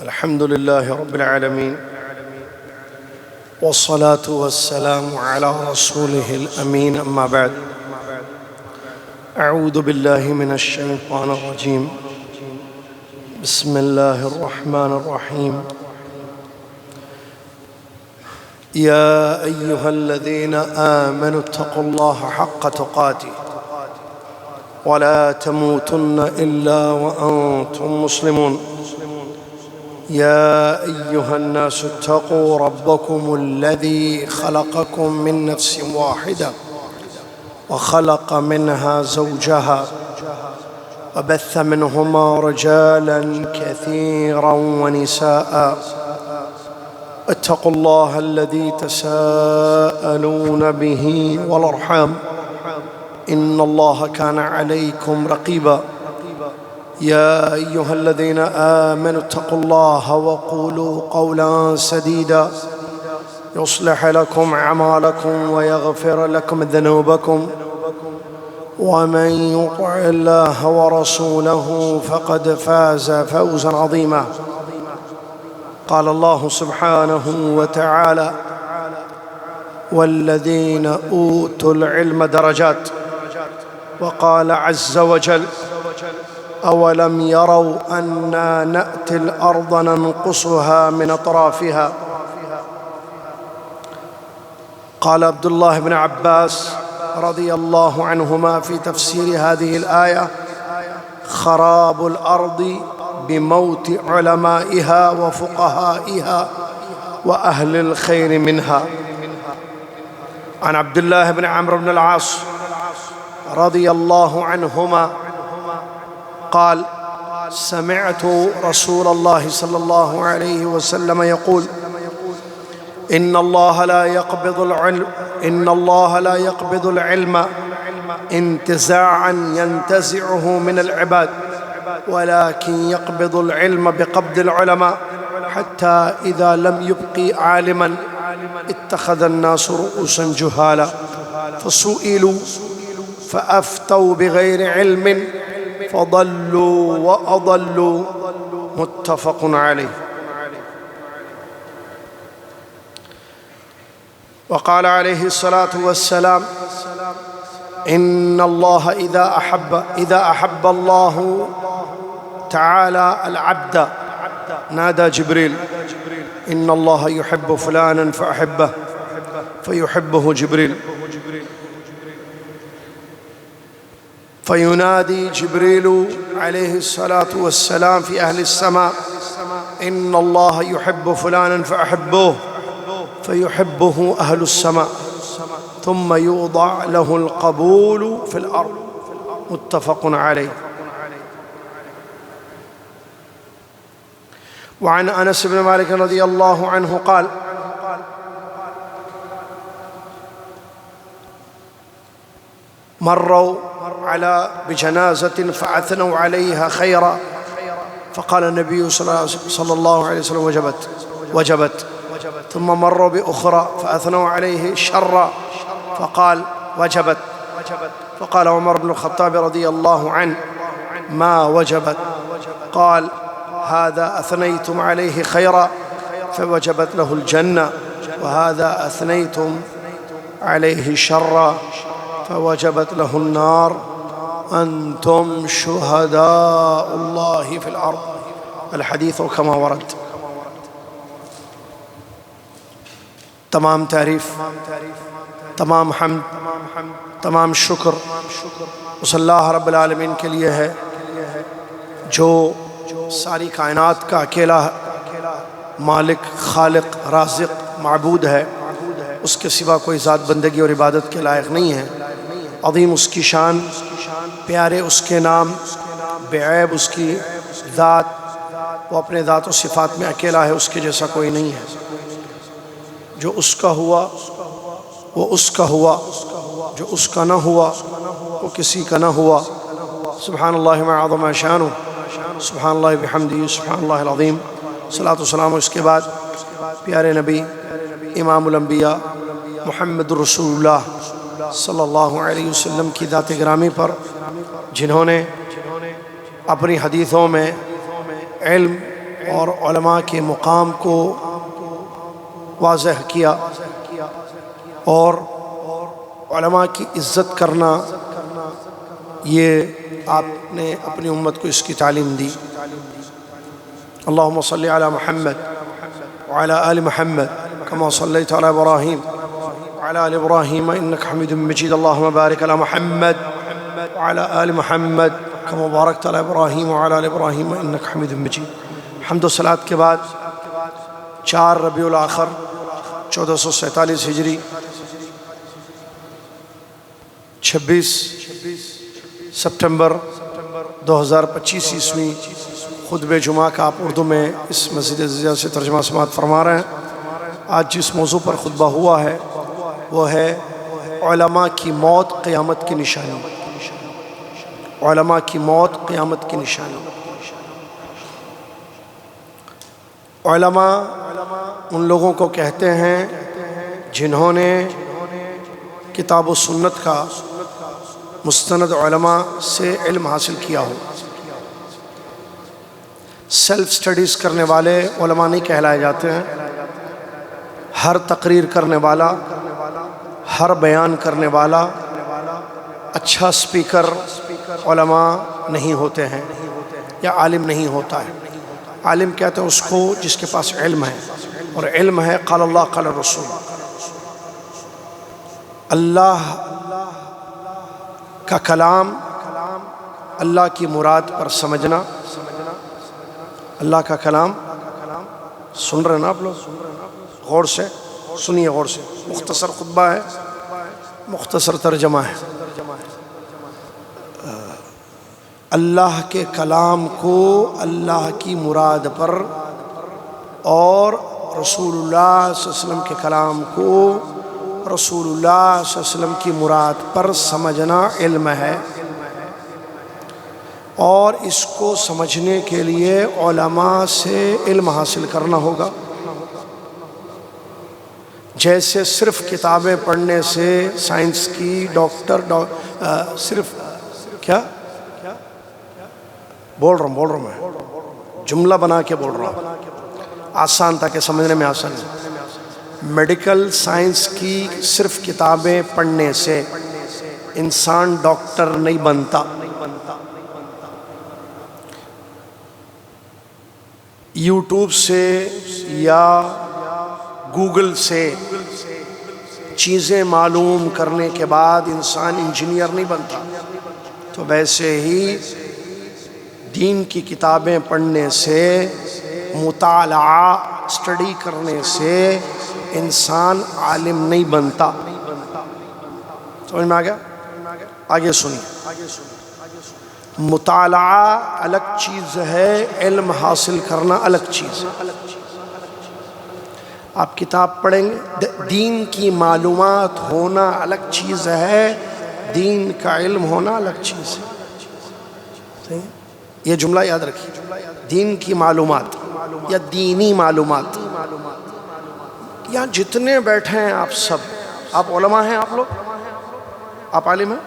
الحمد لله رب العالمين، والصلاة والسلام على رسوله الأمين، أما بعد. أعوذ بالله من الشيطان الرجيم. بسم الله الرحمن الرحيم. يا أيها الذين آمنوا اتقوا الله حق تقاته ولا تموتن إلا وأنتم مسلمون. يا أيها الناس اتقوا ربكم الذي خلقكم من نفس واحدة وخلق منها زوجها وبث منهما رجالا كثيرا ونساء. اتقوا الله الذي تساءلون به والأرحام، إن الله كان عليكم رقيبا. يا أيها الذين آمنوا اتقوا الله وقولوا قولا سديدا يصلح لكم أعمالكم ويغفر لكم ذنوبكم، ومن يطع الله ورسوله فقد فاز فوزا عظيما. قال الله سبحانه وتعالى: والذين أوتوا العلم درجات. وقال عز وجل: أولم يروا أنا نأتي الأرض ننقصها من أطرافها. قال عبد الله بن عباس رضي الله عنهما في تفسير هذه الآية: خراب الأرض بموت علمائها وفقهائها وأهل الخير منها. عن عبد الله بن عمرو بن العاص رضي الله عنهما قال: سمعت رسول الله صلى الله عليه وسلم يقول: إن الله لا يقبض العلم انتزاعا ينتزعه من العباد، ولكن يقبض العلم بقبض العلماء، حتى إذا لم يبق عالما اتخذ الناس رؤوسا جهالا فسئلوا فأفتوا بغير علم فضلوا وأضلوا. متفق عليه. وقال عليه الصلاة والسلام: إن الله إذا أحب الله تعالى العبد نادى جبريل: إن الله يحب فلانا فأحبه، فيحبه جبريل، فينادي جبريل عليه الصلاة والسلام في أهل السماء: إن الله يحب فلانا فأحبوه، فيحبه أهل السماء، ثم يوضع له القبول في الأرض. متفق عليه. وعن أنس بن مالك رضي الله عنه قال: مروا بجنازة فأثنوا عليها خيرا، فقال النبي صلى الله عليه وسلم: وجبت. ثم مروا بأخرى فأثنوا عليه شرا، فقال: وجبت. فقال عمر بن الخطاب رضي الله عنه: ما وجبت؟ قال: هذا أثنيتم عليه خيرا فوجبت له الجنة، وهذا أثنيتم عليه شرا فوجبت له النار. أنتم شهداء الله في الأرض. الحديث كما ورد. تمام تعریف، تمام حمد، تمام شکر اس اللہ رب العالمین کے لیے ہے جو ساری کائنات کا اکیلا مالک، خالق، رازق، معبود ہے. اس کے سوا کوئی ذات بندگی اور عبادت کے لائق نہیں ہے. عظیم اس کی شان، پیارے اس کے نام، بے عیب اس کی ذات. وہ اپنے ذات و صفات میں اکیلا ہے، اس کے جیسا کوئی نہیں ہے. جو اس کا ہوا وہ اس کا ہوا، جو اس کا نہ ہوا وہ کسی کا نہ ہوا. سبحان اللہ ما عظم شانہ، سبحان اللہ بحمدہ، سبحان اللہ العظیم. صلاۃ و سلام. اس کے بعد پیارے نبی امام الانبیاء محمد رسول اللہ صلی اللہ علیہ وسلم کی ذات گرامی پر، جنہوں نے اپنی حدیثوں میں علم اور علماء کے مقام کو واضح کیا، اور علماء کی عزت کرنا یہ آپ نے اپنی امت کو اس کی تعلیم دی۔ اللہم صلی علی محمد وعلی آل محمد کما صلیت علی ابراہیم وعلی آل ابراہیم انک حمید مجید۔ اللہم بارک علی محمد وعلی آل محمد کما بارکت علی ابراہیم وعلی آل ابراہیم انک حمید مجید۔ حمد و صلاۃ کے بعد 4 ربیع الاخر 1447 ہجری 26 سپٹمبر 2025 عیسوی خطبہ جمعہ کا آپ اردو میں اس مسجد عزیزہ سے ترجمہ سماعت فرما رہے ہیں۔ آج جس موضوع پر خطبہ ہوا ہے وہ ہے علماء کی موت قیامت کی نشانی۔ علماء کی موت قیامت کی نشانی۔ علماء ان لوگوں کو کہتے ہیں جنہوں نے کتاب و سنت کا مستند علماء سے علم حاصل کیا ہو۔ سیلف سٹڈیز کرنے والے علماء نہیں کہلائے جاتے ہیں۔ ہر تقریر کرنے والا، ہر بیان کرنے والا اچھا سپیکر علماء نہیں ہوتے ہیں یا عالم نہیں ہوتا ہے۔ عالم کہتے ہیں اس کو جس کے پاس علم ہے، اور علم ہے قال اللہ قال الرسول۔ اللہ کا کلام، اللہ کی مراد پر سمجھنا۔ اللہ کا کلام سن رہے ہیں نا آپ لوگ؟ غور سے سنیے، غور سے۔ مختصر خطبہ ہے، مختصر ترجمہ ہے۔ اللہ کے کلام کو اللہ کی مراد پر، اور رسول اللہ صلی اللہ علیہ وسلم کے کلام کو رسول اللہ صلی اللہ علیہ وسلم کی مراد پر سمجھنا علم ہے، اور اس کو سمجھنے کے لیے علماء سے علم حاصل کرنا ہوگا۔ جیسے صرف کتابیں پڑھنے سے سائنس کی صرف کیا بول رہا ہوں میں جملہ بنا کے بول رہا ہوں آسان تاکہ سمجھنے میں آسان ہے۔ میڈیکل سائنس کی صرف کتابیں پڑھنے سے انسان ڈاکٹر نہیں بنتا۔ یوٹیوب سے یا گوگل سے چیزیں معلوم کرنے کے بعد انسان انجینئر نہیں بنتا۔ تو ویسے ہی دین کی کتابیں پڑھنے سے، مطالعہ اسٹڈی کرنے سے انسان عالم نہیں بنتا۔ سمجھ میں آ گیا؟ آگے سنیے۔ مطالعہ الگ چیز ہے، علم حاصل کرنا الگ چیز ہے۔ آپ کتاب پڑھیں گے، دین کی معلومات ہونا الگ چیز ہے، دین کا علم ہونا الگ چیز ہے۔ یہ جملہ یاد رکھیے، دین کی معلومات یا دینی معلومات۔ یہاں جتنے بیٹھے ہیں آپ سب، آپ علماء ہیں، آپ لوگ، آپ عالم ہیں؟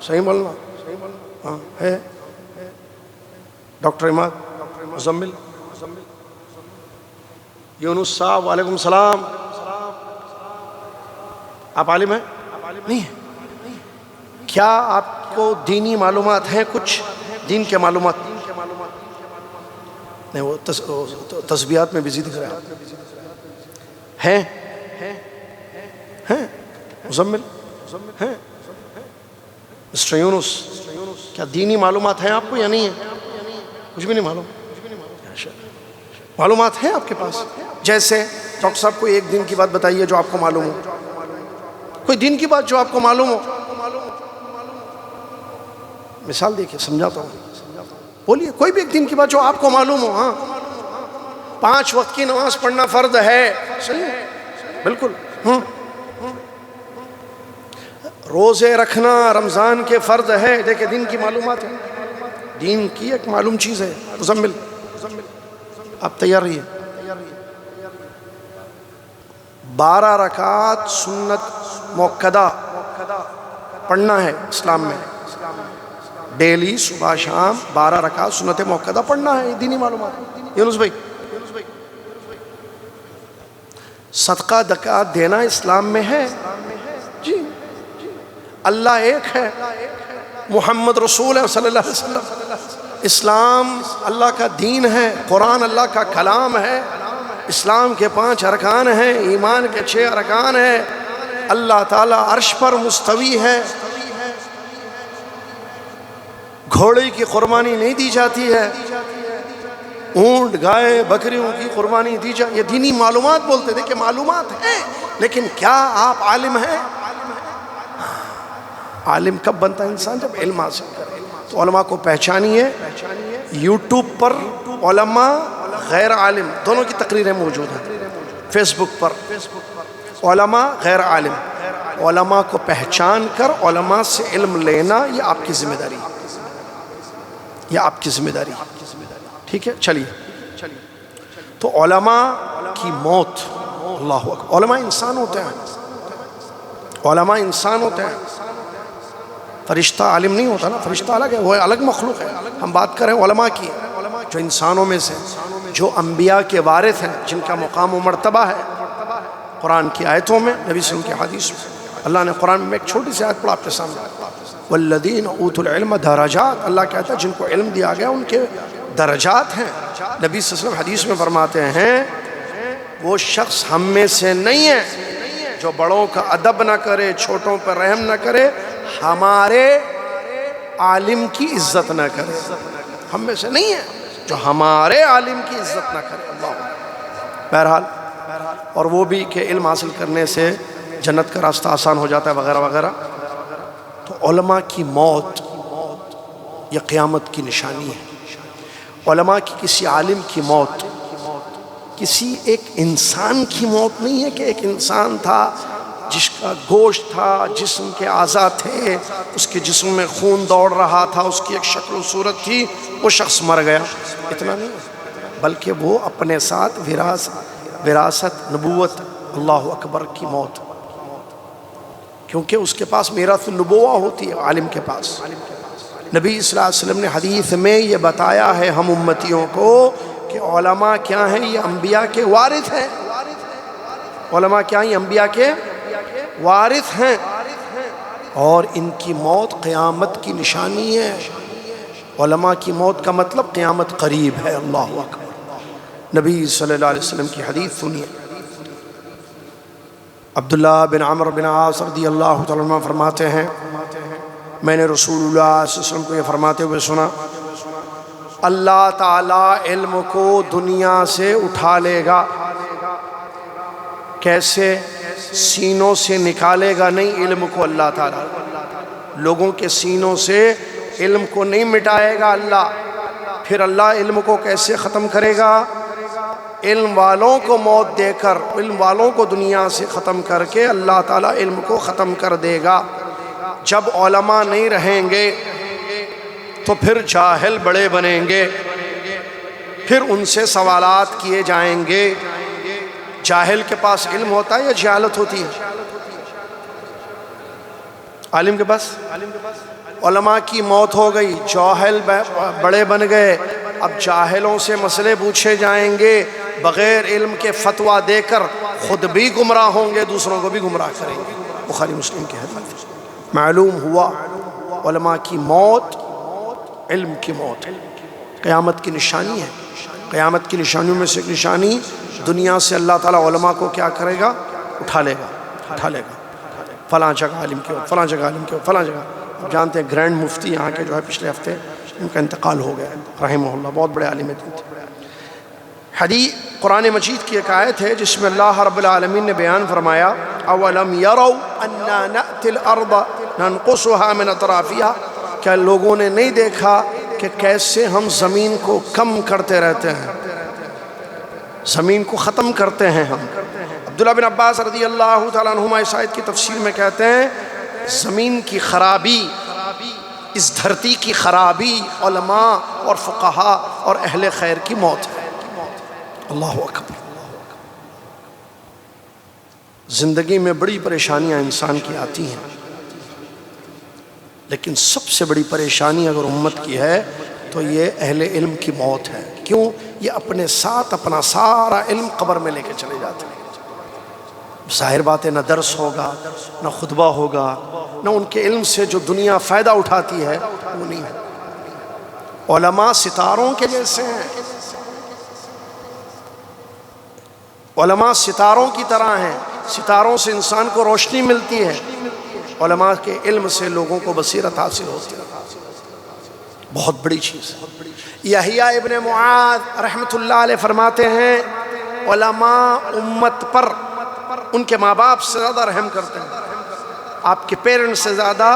صحیح بولنا؟ ہاں ہے۔ ڈاکٹر عماد، مزمل، یونس صاحب، وعلیکم السلام، آپ عالم ہیں؟ نہیں ہے؟ کیا آپ کو دینی معلومات ہیں؟ کچھ دین کے معلومات نہیں، وہ تسبیحات میں بزی دکھ رہا ہے۔ ہیں مزمل ہیں؟ مسٹر یونس، کیا دینی معلومات ہیں آپ کو یا نہیں ہے؟ کچھ بھی نہیں معلوم؟ معلومات ہیں آپ کے پاس؟ جیسے ڈاکٹر صاحب کو ایک دن کی بات بتائیے جو آپ کو معلوم ہو، کوئی دین کی بات جو آپ کو معلوم ہو۔ مثال دیکھیے، سمجھاتا ہوں، بولیے کوئی بھی ایک دن کی بات جو آپ کو معلوم ہو۔ ہاں، 5 وقت کی نماز پڑھنا فرض ہے، صحیح، بالکل۔ روزے رکھنا رمضان کے فرض ہے، دیکھیں دین کی معلومات ہے، دین کی ایک معلوم چیز ہے۔ مزمل، آپ تیار رہیے۔ 12 رکعات سنت موقدہ پڑھنا ہے اسلام میں، ڈیلی صبح شام 12 رکعت سنت موقدہ پڑھنا ہے، یہ دینی معلومات۔ یونس بھائی، صدقہ زکوٰۃ دینا اسلام میں ہے جی، اللہ ایک ہے، محمد رسول ہے صلی اللہ علیہ وسلم، اسلام اللہ کا دین ہے، قرآن اللہ کا کلام ہے، اسلام کے 5 ارکان ہیں، ایمان کے 6 ارکان ہیں، اللہ تعالیٰ عرش پر مستوی ہے، گھوڑے کی قربانی نہیں دی جاتی ہے، اونٹ گائے بکریوں کی قربانی دی جاتی، یہ دینی معلومات بولتے تھے کہ معلومات ہیں، لیکن کیا آپ عالم ہیں؟ عالم کب بنتا ہے انسان؟ جب علم حاصل کرے۔ تو علماء کو پہچانیے، یوٹیوب پر علماء غیر عالم دونوں کی تقریریں موجود ہیں، فیس بک پر علماء غیر عالم، علماء کو پہچان کر علماء سے علم لینا یہ آپ کی ذمہ داری ہے، یہ آپ کی ذمہ داری ہے، ٹھیک ہے؟ چلیے، تو علماء کی موت، اللہ اکبر، علماء انسان ہوتے ہیں، علماء انسان ہوتے ہیں، فرشتہ عالم نہیں ہوتا نا، فرشتہ الگ ہے، وہ الگ مخلوق ہے، ہم بات کریں علماء کی، جو انسانوں میں سے، جو انبیاء کے وارث ہیں، جن کا مقام و مرتبہ ہے قرآن کی آیتوں میں، نبی صلی اللہ علیہ وسلم کی حدیث میں۔ اللہ نے قرآن میں ایک چھوٹی سی آیت پڑھا آپ کے سامنے، والذین اوتوا العلم درجات، اللہ کہتا ہے جن کو علم دیا گیا ان کے درجات ہیں۔ نبی صلی اللہ علیہ وسلم حدیث میں فرماتے ہیں وہ شخص ہم میں سے نہیں ہے جو بڑوں کا ادب نہ کرے، چھوٹوں پر رحم نہ کرے، ہمارے عالم کی عزت نہ کرے، ہم میں سے نہیں ہے جو ہمارے عالم کی عزت نہ کرے۔ اللہ، بہرحال، اور وہ بھی کہ علم حاصل کرنے سے جنت کا راستہ آسان ہو جاتا ہے وغیرہ وغیرہ۔ تو علماء کی موت یہ قیامت کی نشانی ہے۔ علماء کی، کسی عالم کی موت کسی ایک انسان کی موت نہیں ہے کہ ایک انسان تھا جس کا گوشت تھا، جسم کے اعضاء تھے، اس کے جسم میں خون دوڑ رہا تھا، اس کی ایک شکل و صورت تھی، وہ شخص مر گیا، اتنا نہیں ہے، بلکہ وہ اپنے ساتھ وراثت نبوت، اللہ اکبر، کی موت، کیونکہ اس کے پاس میراث النبوہ ہوتی ہے عالم کے پاس۔ نبی صلی اللہ علیہ وسلم نے حدیث میں یہ بتایا ہے ہم امتیوں کو کہ علماء کیا ہیں؟ یہ انبیاء کے وارث ہیں۔ علماء کیا ہیں؟ یہ انبیاء کے وارث ہیں، اور ان کی موت قیامت کی نشانی ہے۔ علماء کی موت کا مطلب قیامت قریب ہے، اللہ اکبر۔ نبی صلی اللہ علیہ وسلم کی حدیث سنیے، عبداللہ بن عمرو بن عاص رضی اللہ تعالیٰ عنہ فرماتے ہیں میں نے رسول اللہ صلی اللہ علیہ وسلم کو یہ فرماتے ہوئے سنا، اللہ تعالیٰ علم کو دنیا سے اٹھا لے گا۔ کیسے؟ سینوں سے نکالے گا نہیں علم کو اللہ تعالیٰ، لوگوں کے سینوں سے علم کو نہیں مٹائے گا اللہ۔ پھر اللہ علم کو کیسے ختم کرے گا؟ علم والوں کو موت دے کر، علم والوں کو دنیا سے ختم کر کے اللہ تعالیٰ علم کو ختم کر دے گا۔ جب علماء نہیں رہیں گے تو پھر جاہل بڑے بنیں گے، پھر ان سے سوالات کیے جائیں گے۔ جاہل کے پاس علم ہوتا ہے یا جہالت ہوتی ہے؟ عالم کے پاس؟ علماء کی موت ہو گئی، جاہل بڑے بن گئے، اب جاہلوں سے مسئلے پوچھے جائیں گے، بغیر علم کے فتویٰ دے کر خود بھی گمراہ ہوں گے، دوسروں کو بھی گمراہ کریں گے۔ بخاری مسلم کی حدیث۔ معلوم ہوا علماء کی موت علم کی موت قیامت کی نشانی ہے۔ قیامت کی نشانیوں میں سے ایک نشانی، دنیا سے اللہ تعالیٰ علماء کو کیا کرے گا؟ اٹھا لے گا، اٹھا لے گا۔ فلاں جگہ عالم کیوں، فلاں جگہ عالم کیوں، فلاں جگہ۔ آپ جانتے ہیں گرینڈ مفتی یہاں کے جو ہے پچھلے ہفتے ان کا انتقال ہو گیا، رحمہ اللہ، بہت بڑے عالم دین تھے۔ حدیث قرآن مجید کی ایک آیت ہے جس میں اللہ رب العالمین نے بیان فرمایا، اولم یروا انا نأتی الارض ننقصها من اطرافها، کیا لوگوں نے نہیں دیکھا کہ کیسے ہم زمین کو کم کرتے رہتے ہیں، زمین کو ختم کرتے ہیں ہم۔ عبداللہ بن عباس رضی اللہ تعالیٰ عنہما اس آیت کی تفسیر میں کہتے ہیں زمین کی خرابی، اس دھرتی کی خرابی علماء اور فقہاء اور اہل خیر کی موت ہے۔ اللہ اکبر۔ زندگی میں بڑی پریشانیاں انسان کی آتی ہیں، لیکن سب سے بڑی پریشانی اگر امت کی ہے تو یہ اہل علم کی موت ہے۔ کیوں؟ یہ اپنے ساتھ اپنا سارا علم قبر میں لے کے چلے جاتے ہیں۔ ظاہر بات ہے نہ درس ہوگا، نہ خطبہ ہوگا، نہ ان کے علم سے جو دنیا فائدہ اٹھاتی ہے وہ نہیں ہے۔ علماء ستاروں کے جیسے ہیں، علماء ستاروں کی طرح ہیں، ستاروں سے انسان کو روشنی ملتی ہے، علماء کے علم سے لوگوں کو بصیرت حاصل ہوتی ہے، بہت بڑی چیز ہے۔ یحییٰ ابن معاذ رحمۃ اللہ علیہ فرماتے ہیں علماء امت پر ان کے ماں باپ سے زیادہ رحم کرتے ہیں، آپ کے پیرنٹ سے زیادہ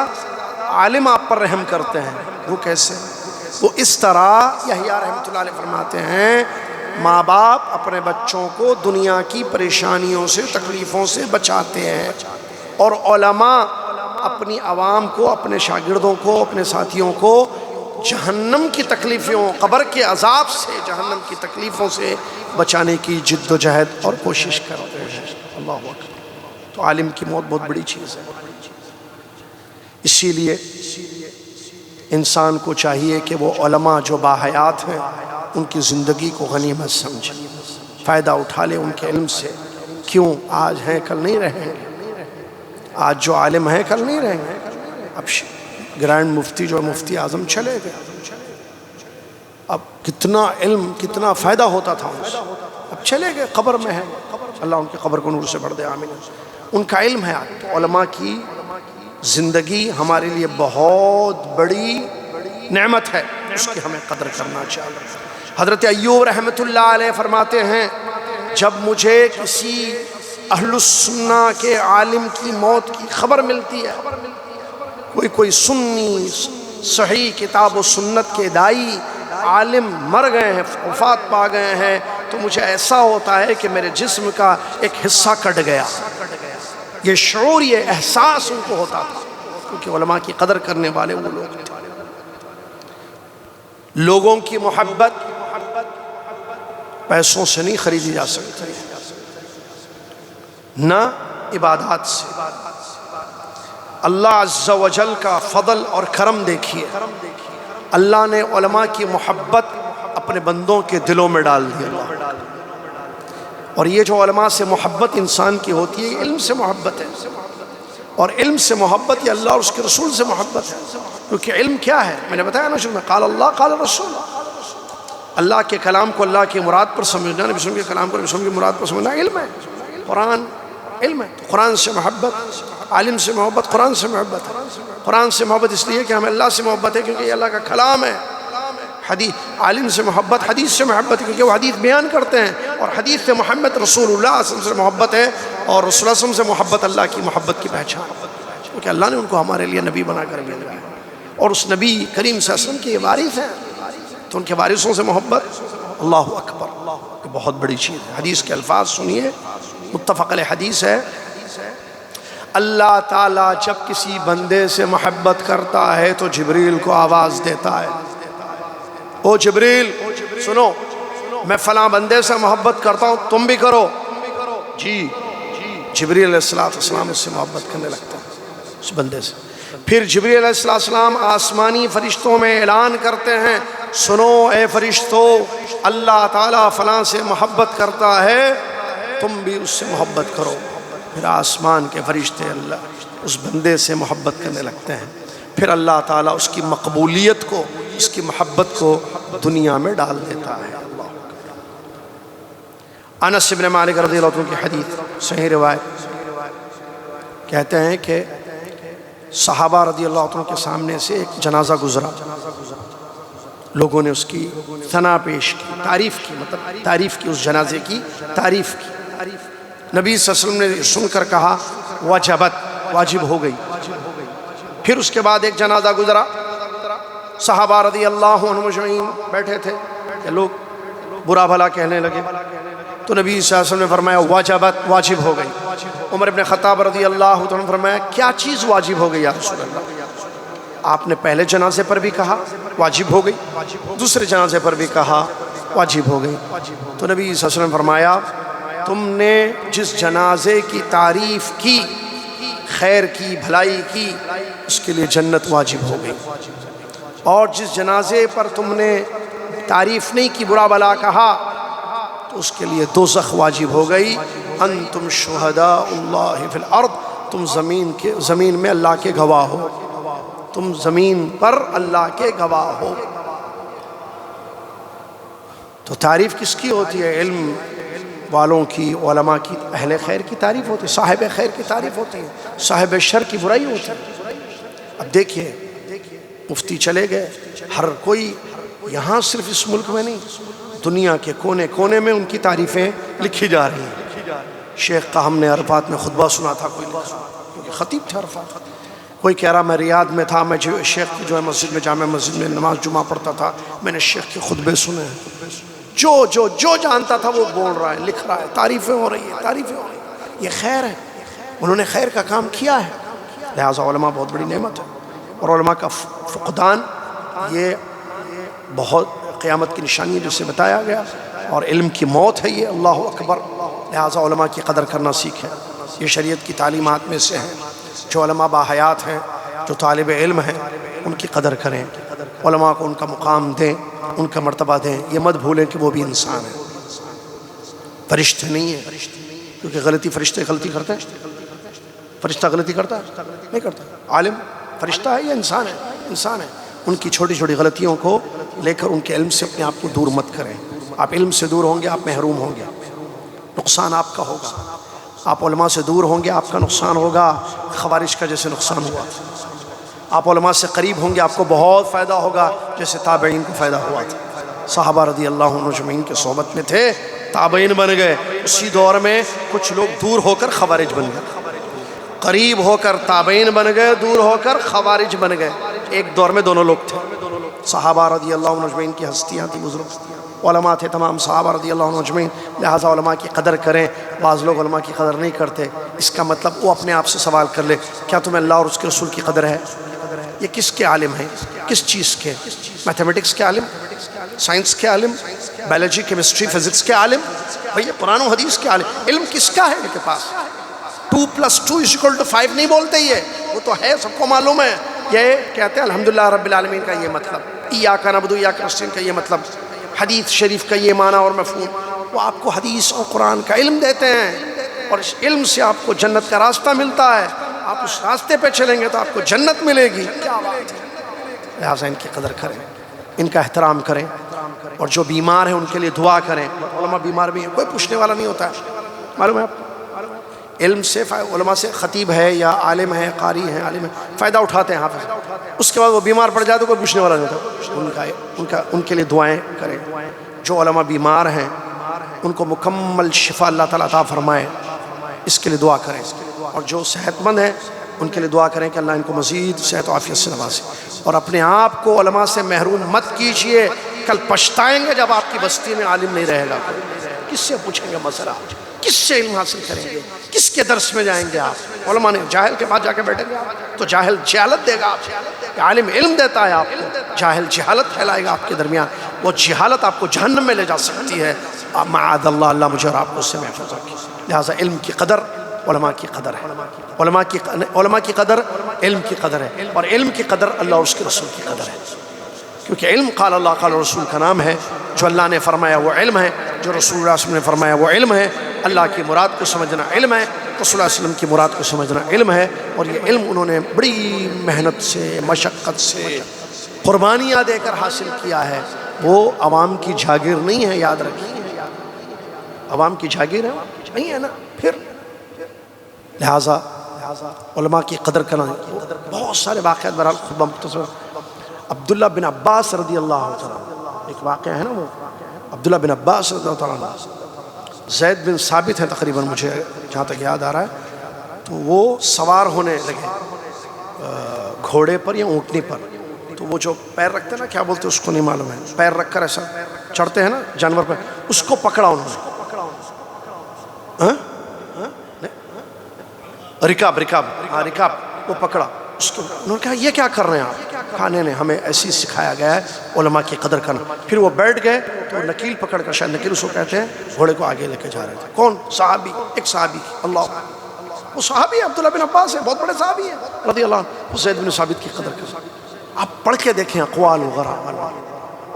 عالم آپ پر رحم کرتے ہیں۔ وہ کیسے؟ وہ اس طرح یحییٰ رحمۃ اللہ علیہ فرماتے ہیں ماں باپ اپنے بچوں کو دنیا کی پریشانیوں سے تکلیفوں سے بچاتے ہیں، اور علماء اپنی عوام کو، اپنے شاگردوں کو، اپنے ساتھیوں کو جہنم کی تکلیفوں، قبر کے عذاب سے، جہنم کی تکلیفوں سے بچانے کی جد و جہد اور کوشش کرتے ہیں۔ اللہ اکبر۔ تو عالم کی موت بہت بڑی چیز ہے۔ اسی لیے انسان کو چاہیے کہ وہ علماء جو باحیات ہیں ان کی زندگی کو غنیمت سمجھے، فائدہ اٹھا لے ان کے علم سے۔ کیوں؟ آج ہیں کل نہیں رہیں گے، آج جو عالم ہیں کل نہیں رہیں گے۔ اب گرینڈ مفتی جو مفتی اعظم چلے گئے، اب کتنا علم کتنا فائدہ ہوتا تھا ان سے، اب چلے گئے، قبر میں ہے۔ اللہ ان کی قبر کو نور سے بھر دے، آمین۔ ان کا علم ہے۔ علماء کی زندگی ہمارے لیے بہت بڑی نعمت ہے، اس کی ہمیں قدر کرنا چاہیے۔ حضرت ایوب رحمۃ اللہ علیہ فرماتے ہیں جب مجھے کسی اہل السنہ کے عالم کی موت کی خبر ملتی ہے، کوئی سنی صحیح کتاب و سنت کے دائی عالم مر گئے ہیں، وفات پا گئے ہیں، تو مجھے ایسا ہوتا ہے کہ میرے جسم کا ایک حصہ کٹ گیا۔ یہ شعور، یہ احساس ان کو ہوتا تھا، کیونکہ علماء کی قدر کرنے والے وہ لوگ تھے۔ لوگوں کی محبت پیسوں سے نہیں خریدی جا سکتی، نہ عبادات سے۔ اللہ عز و جل کا فضل اور کرم دیکھیے، اللہ نے علماء کی محبت اپنے بندوں کے دلوں میں ڈال دی۔ اور یہ جو علماء سے محبت انسان کی ہوتی ہے، یہ علم سے محبت ہے، اور علم سے محبت یہ اللہ اور اس کے رسول سے محبت ہے۔ کیونکہ علم کیا ہے؟ میں نے بتایا نا شروع میں، قال اللہ قال رسول، اللہ کے کلام کو اللہ کی مراد پر سمجھنا، نبی صلی اللہ علیہ وسلم کے کلام کو نبی صلی اللہ علیہ وسلم کی مراد پر سمجھنا علم ہے۔ قرآن علم ہے، تو قرآن سے محبت، عالم سے محبت، قرآن سے محبت ہے۔ قرآن سے محبت اس لیے کہ ہمیں اللہ سے محبت ہے کیونکہ یہ اللہ کا کلام ہے۔ حدیث، عالم سے محبت، حدیث سے محبت ہے کیونکہ وہ حدیث بیان کرتے ہیں، اور حدیث سے محمد رسول اللہ صلی اللہ علیہ وسلم سے محبت ہے، اور رسول اللہ صلی اللہ علیہ وسلم سے محبت اللہ کی محبت کی پہچان، کیونکہ اللہ نے ان کو ہمارے لیے نبی بنا کر بھیجا ہے، اور اس نبی کریم صلی اللہ علیہ وسلم کے وارث ہیں، تو ان کے وارثوں سے محبت۔ اللہ اکبر، بہت بڑی چیز ہے۔ حدیث کے الفاظ سنیے، متفق علیہ حدیث ہے، اللہ تعالیٰ جب کسی بندے سے محبت کرتا ہے تو جبریل کو آواز دیتا ہے، او جبریل سنو، میں فلاں بندے سے محبت کرتا ہوں، تم بھی کرو۔ جی، جبریل علیہ السلام اس سے محبت کرنے لگتا ہے، اس بندے سے۔ پھر جبریل علیہ السلام آسمانی فرشتوں میں اعلان کرتے ہیں، سنو اے فرشتو، اللہ تعالیٰ فلاں سے محبت کرتا ہے، تم بھی اس سے محبت کرو۔ پھر آسمان کے فرشتے اللہ اس بندے سے محبت کرنے لگتے ہیں، پھر اللہ تعالیٰ اس کی مقبولیت کو، اس کی محبت کو دنیا میں ڈال دیتا ہے۔ انس بن مالک رضی اللہ عنہ کی حدیث، صحیح روایت، کہتے ہیں کہ صحابہ رضی اللہ عنہ کے سامنے سے ایک جنازہ گزرا، لوگوں نے اس کی ثنا پیش کی، تعریف کی، مطلب تعریف کی، اس جنازے کی تعریف کی۔ نبی صلی اللہ علیہ وسلم نے سن کر کہا وجبت، واجب ہو گئی۔ پھر اس کے بعد ایک جنازہ گزرا، صحابہ رضی اللہ عنہ مجمعین بیٹھے تھے، کہ لوگ برا بھلا کہنے لگے، تو نبی صلی اللہ علیہ وسلم نے فرمایا وجبت، واجب ہو گئی۔ عمر بن خطاب رضی اللہ عنہ فرمایا کیا چیز واجب ہو گئی یا رسول اللہ؟ آپ نے پہلے جنازے پر بھی کہا واجب ہو گئی، دوسرے جنازے پر بھی کہا واجب ہو گئی۔ تو نبی صلی اللہ علیہ وسلم نے فرمایا تم نے جس جنازے کی تعریف کی خیر کی، بھلائی کی، اس کے لیے جنت واجب ہو گئی۔ اور جس جنازے پر تم نے تعریف نہیں کی، برا بلا کہا، تو اس کے لیے دوزخ واجب ہو گئی۔ انتم شہداء اللہ فی الارض، تم زمین میں اللہ کے گواہ ہو، تم زمین پر اللہ کے گواہ ہو۔ تو تعریف کس کی ہوتی ہے؟ علم والوں کی، علماء کی، اہل خیر کی تعریف ہوتی ہے، صاحب خیر کی تعریف ہوتی ہے، صاحب شر کی برائی ہوتی ہے۔ اب دیکھیے مفتی چلے گئے، ہر کوئی، یہاں صرف اس ملک میں نہیں، دنیا کے کونے کونے میں ان کی تعریفیں لکھی جا رہی ہیں۔ شیخ کا ہم نے عرفات میں خطبہ سنا تھا، کوئی لکھا کیونکہ خطیب تھا عرفات، کوئی کہہ رہا میں ریاض میں تھا، میں شیخ کی جو ہے مسجد میں، جامع مسجد میں نماز جمعہ پڑھتا تھا، میں نے شیخ کے خطبے سنے ہیں۔ جو جانتا تھا وہ بول رہا ہے، لکھ رہا ہے، تعریفیں ہو رہی ہیں، تعریفیں ہو رہی ہیں۔ یہ خیر ہے، انہوں نے خیر کا کام کیا ہے، لہٰذا علماء بہت بڑی نعمت ہے۔ اور علماء کا فقدان یہ بہت قیامت کی نشانی ہے، جسے بتایا گیا، اور علم کی موت ہے یہ، اللہ اکبر۔ لہٰذا علماء کی قدر کرنا سیکھیں، یہ شریعت کی تعلیمات میں سے ہیں۔ جو علماء باحیات ہیں، جو طالب علم ہیں، ان کی قدر کریں، علماء کو ان کا مقام دیں، ان کا مرتبہ دیں۔ یہ مت بھولیں کہ وہ بھی انسان ہیں، فرشتے نہیں ہیں، کیونکہ فرشتے غلطی کرتے ہیں، فرشتہ غلطی کرتا ہے؟ نہیں کرتا۔ عالم فرشتہ ہے یا انسان ہے؟ انسان ہے۔ ان کی چھوٹی چھوٹی غلطیوں کو لے کر ان کے علم سے اپنے آپ کو دور مت کریں۔ آپ علم سے دور ہوں گے، آپ محروم ہوں گے، نقصان آپ کا ہوگا۔ آپ علماء سے دور ہوں گے، آپ کا نقصان ہوگا، خوارج کا جیسے نقصان ہوا۔ آپ علماء سے قریب ہوں گے، آپ کو بہت فائدہ ہوگا، جیسے تابعین کو فائدہ ہوا تھا۔ صحابہ رضی اللہ عنہ اجمعین کے صحبت میں تھے، تابعین بن گئے، اسی دور میں کچھ لوگ دور ہو کر خوارج بن گئے، قریب ہو کر تابعین بن گئے، دور ہو کر خوارج بن گئے۔ ایک دور میں دونوں لوگ تھے۔ صحابہ رضی اللہ عنہ اجمعین کی ہستیاں تھیں، بزرگ علماء تھے تمام صحابہ رضی اللہ عنہ اجمعین، لہٰذا علماء کی قدر کریں۔ بعض لوگ علماء کی قدر نہیں کرتے، اس کا مطلب وہ اپنے آپ سے سوال کر لے، کیا تمہیں اللہ اور اس کے رسول کی قدر ہے؟ یہ کس کے عالم ہیں؟ کس چیز کے؟ میتھمیٹکس کے عالم، سائنس کے عالم، بایولوجی، کیمسٹری، فزکس کے عالم؟ بھئی قرآن و حدیث کے عالم؟ علم کس کا ہے ان کے پاس؟ 2+2=5 نہیں بولتے، یہ وہ تو ہے، سب کو معلوم ہے۔ یہ کہتے ہیں الحمدللہ رب العالمین کا یہ مطلب، ایاک نعبد و ایاک نستعین کا یہ مطلب، حدیث شریف کا یہ معنی اور مفہوم۔ وہ آپ کو حدیث اور قرآن کا علم دیتے ہیں، اور اس علم سے آپ کو جنت کا راستہ ملتا ہے۔ آپ اس راستے پہ چلیں گے تو آپ کو جنت ملے گی۔ کیا بات ہے! لہٰذا ان کی قدر کریں، ان کا احترام کریں، اور جو بیمار ہیں ان کے لیے دعا کریں۔ علماء بیمار بھی ہیں، کوئی پوچھنے والا نہیں ہوتا ہے، معلوم ہے آپ کو؟ علم سے علماء سے، خطیب ہے یا عالم ہے، قاری ہے، عالم ہے، فائدہ اٹھاتے ہیں، حافظ، اس کے بعد وہ بیمار پڑ جائے تو کوئی پوچھنے والا نہیں ہوتا۔ ان کے لیے دعائیں کریں۔ جو علماء بیمار ہیں ان کو مکمل شفا اللہ تعالیٰ عطا فرمائے، اس کے لیے دعا کریں۔ اور جو صحت مند ہیں ان کے لیے دعا کریں کہ اللہ ان کو مزید صحت و عافیت سے نوازے۔ اور اپنے آپ کو علماء سے محروم مت کیجئے، کل پچھتائیں گے جب آپ کی بستی میں عالم نہیں رہے گا۔ کس سے پوچھیں گے مسئلہ؟ کس سے علم حاصل کریں گے؟ کس کے درس میں جائیں گے آپ؟ علماء نے جاہل کے پاس جا کے بیٹھیں گے تو جاہل جہالت دے گا آپ، عالم علم دیتا ہے آپ کو، جاہل جہالت پھیلائے گا آپ کے درمیان، وہ جہالت آپ کو جہنم میں لے جا سکتی ہے۔ معاذ اللہ، اللہ مجھے اور آپ کو اس سے محفوظ رکھے۔ لہٰذا علم کی قدر علماء کی قدر ہے، علماء کی قدر علم کی قدر ہے، اور علم کی قدر اللہ اور اس کے رسول کی قدر ہے، کیونکہ علم قال اللہ قال رسول کا نام ہے۔ جو اللہ نے فرمایا وہ علم ہے، جو رسول اللہ صلی اللہ علیہ وسلم نے فرمایا وہ علم ہے۔ اللہ کی مراد کو سمجھنا علم ہے، رسول اللہ علیہ وسلم کی مراد کو سمجھنا علم ہے، اور یہ علم انہوں نے بڑی محنت سے، مشقت سے، قربانیاں دے کر حاصل کیا ہے۔ وہ عوام کی جاگیر نہیں ہے، یاد رکھیے، عوام کی جاگیر ہے نہیں ہے نا۔ پھر لہٰذا علماء کی قدر کرنا۔ بہت سارے واقعات، بہرحال خطبہ مختصر۔ عبداللہ بن عباس رضی اللہ عنہ، ایک واقعہ ہے نا، وہ عبداللہ بن عباس رضی اللہ عنہ، زید بن ثابت ہیں تقریباً، مجھے جہاں تک یاد آ رہا ہے، تو وہ سوار ہونے لگے گھوڑے پر یا اونٹنی پر، تو وہ جو پیر رکھتے ہیں نا، کیا بولتے ہیں اس کو نہیں معلوم ہے، پیر رکھ کر ایسا چڑھتے ہیں نا جانور پر، اس کو پکڑا انہوں نے، رکاب وہ پکڑا اس کو۔ انہوں نے کہا یہ کیا کر رہے ہیں آپ؟ کہا نہیں، ہمیں ایسی سکھایا گیا ہے علماء کی قدر کرنا۔ پھر وہ بیٹھ گئے تو نکیل پکڑ کر، شاید نکیل اس کو کہتے ہیں، گھوڑے کو آگے لے کے جا رہے تھے۔ کون؟ صحابی، ایک صحابی، اللہ وہ صحابی ہے، عبداللہ بن عباس ہے، بہت بڑے صحابی ہیں رضی اللہ عنہ. زید بن ثابت کی قدر کرنا. آپ پڑھ کے دیکھیں اقوال وغیرہ،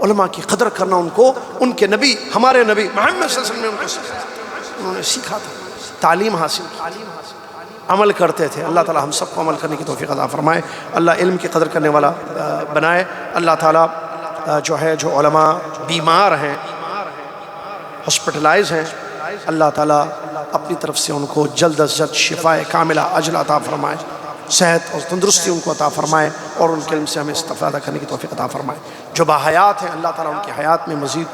علماء کی قدر کرنا. ان کو ان کے نبی، ہمارے نبی محمد صلی اللہ علیہ وسلم نے ان کو سکھایا، انہوں نے سیکھا تھا، تعلیم حاصل کی، عمل کرتے تھے. اللہ تعالی ہم سب کو عمل کرنے کی توفیق عطا فرمائے. اللہ علم کی قدر کرنے والا بنائے. اللہ تعالی جو ہے، جو علماء بیمار ہیں، ہاسپٹلائز ہیں، اللہ تعالیٰ اپنی طرف سے ان کو جلد از جلد شفاء کاملہ عاجلہ عطا فرمائے، صحت اور تندرستی ان کو عطا فرمائے، اور ان کے علم سے ہمیں استفادہ کرنے کی توفیق عطا فرمائے. جو باحیات ہیں اللہ تعالیٰ ان کی حیات میں مزید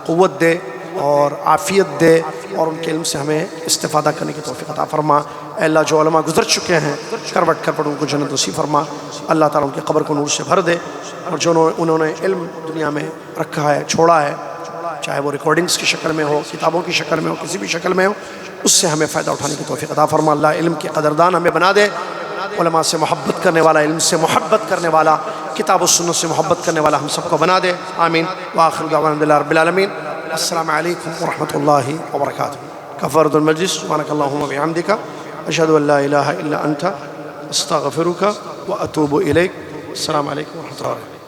قوت دے اور عافیت دے، اور ان کے علم سے ہمیں استفادہ کرنے کی توفیق عطا فرما. اے اللہ جو علماء گزر چکے ہیں کروٹ کروٹ ان کو جنت نصیب فرما. اللہ تعالیٰ ان کی قبر کو نور سے بھر دے، اور جو انہوں نے علم دنیا میں رکھا ہے، چھوڑا ہے، چاہے وہ ریکارڈنگز کی شکل میں ہو، کتابوں کی شکل میں ہو، کسی بھی شکل میں ہو، اس سے ہمیں فائدہ اٹھانے کی توفیق عطا فرما. اللہ علم کی قدردان ہمیں بنا دے، علماء سے محبت کرنے والا، علم سے محبت کرنے والا، کتاب و سنت سے محبت کرنے والا ہم سب کو بنا دے. آمین. وآخر دعوانا الحمد للہ رب العالمین. السلام علیکم ورحمۃ اللہ وبرکاتہ. کفارۃ المجلس. سبحانک اللہم وبحمدک، اشہد ان لا الہ الا انت، استغفرک واتوب الیک. السلام علیکم ورحمۃ اللہ.